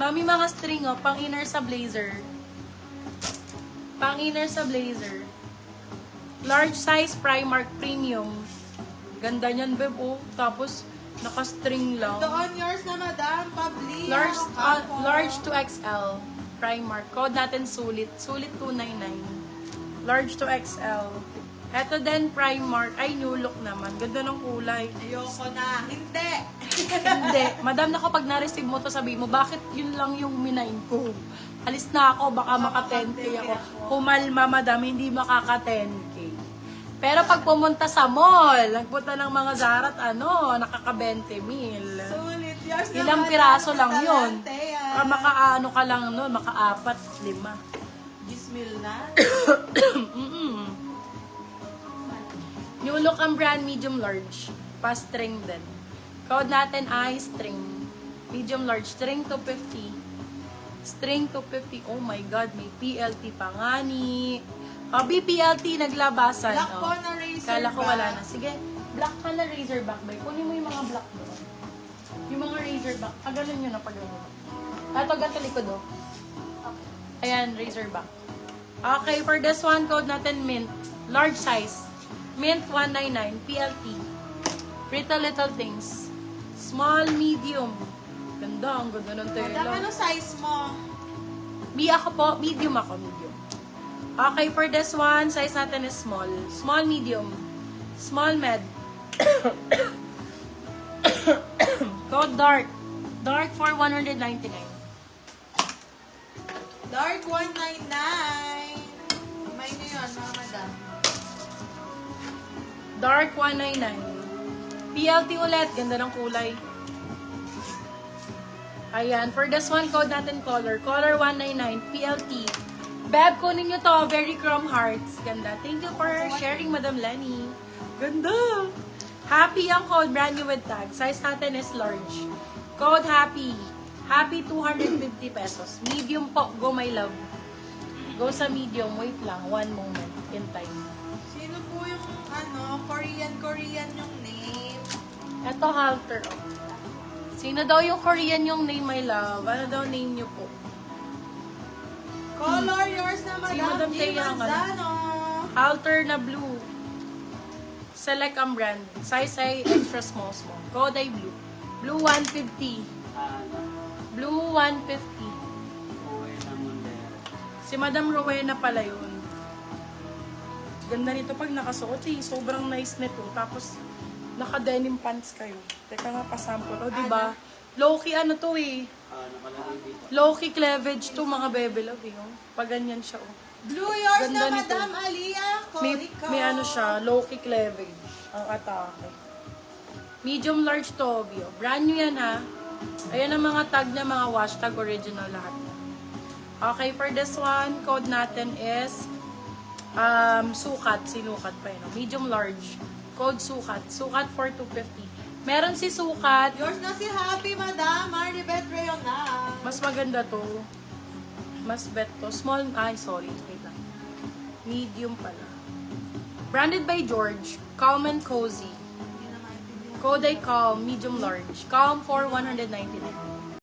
Mami, mga string, oh, pang inner sa blazer. Pang inner sa blazer. Large size Primark Premium. Ganda niyan, beb, oh. Tapos, naka-string lang. Doon yours na, madam. Pabli. Large to XL. Primark. Code natin sulit. Sulit 299. Large to XL. Eto din, Primark. Ay, new look naman. Ganda ng kulay. Ayoko na. Hindi. Hindi. Madam, na kapag na-receive mo to, sabi mo, bakit yun lang yung minain ko? Alis na ako, baka maka-10K ako. Humalma, madam, hindi makaka-10K. Pero pag pumunta sa mall, nagpunta ng mga Zara at nakaka-20 mil. Sulit yours na, Ilang madam. piraso lang yun. Talante yan. Maka-ano ka lang nun, maka-4, 5. Gismil na. New look ang brand, medium large. Pa-string din. Code natin ay string. Medium large. String to 50. String to 50. Oh my God, may PLT pa nga ni. BPLT naglabasan. Black po na razor Kala ko back. wala na. Sige, black ka na razorback ba? Kunin mo yung mga black doon. Yung mga razorback. Pagalan nyo na pagalan. Ito, gato likod oh. Ayan, razorback. Okay, for this one, code natin mint. Large size. Mint 199. PLT. Pretty Little Things. Small, medium. Ganda, ang ganda ng Madam, tela. ano size mo? Ako po, medium ako, medium. Okay, for this one, size natin is small. Small, medium. Small, med. Code dark. Dark for 199. Dark 199. May na yun, mga madam. Dark 199. PLT ulit. Ganda ng kulay. Ayan. For this one, code natin color. Color 199. PLT. Beb, kunin nyo to. Very chrome hearts. Ganda. Thank you for sharing, Madam Lenny. Ganda. Happy ang code. Brand new with tag. Size natin is large. Code happy. Happy 250 pesos. Medium po. Go, my love. Go sa medium. Wait lang. One moment. In time. Sino po yung Korean yung name? Ito, halter. Oh. Sino daw yung Korean yung name, my love? Ano daw name nyo po? Color yours na, Si madam. Madam G. Thea ang Manzano. Halter na blue. Select ang brand. Size ay extra small. Code ay blue. Blue 150. Blue 150. Si Madam Rowena pala yun. Ganda nito pag nakasuot eh. Sobrang nice nito. Tapos, naka-denim pants kayo. Teka nga, pasample. O, diba? Low-key ano to eh. Low-key cleavage to mga bebe love eh. Oh. Pag ganyan siya oh. Blue yours Ganda na, nito. madam Aliyah. May ano siya, low-key cleavage. Ang atake. Medium large to, Obio. Brand new yan ha. Ayan ang mga tag niya, mga wash tag, original lahat. Okay, for this one, code natin is sukat. Sinukat pa yun. Medium large. Code sukat. Sukat for 250. Meron si sukat. Yours na si Happy, madam. Maribeth Rayona. Mas maganda to. Mas bet to. Small, sorry. Wait lang. Medium pala. Branded by George. Calm and Cozy. Code ay Calm. Medium large. Calm for 199.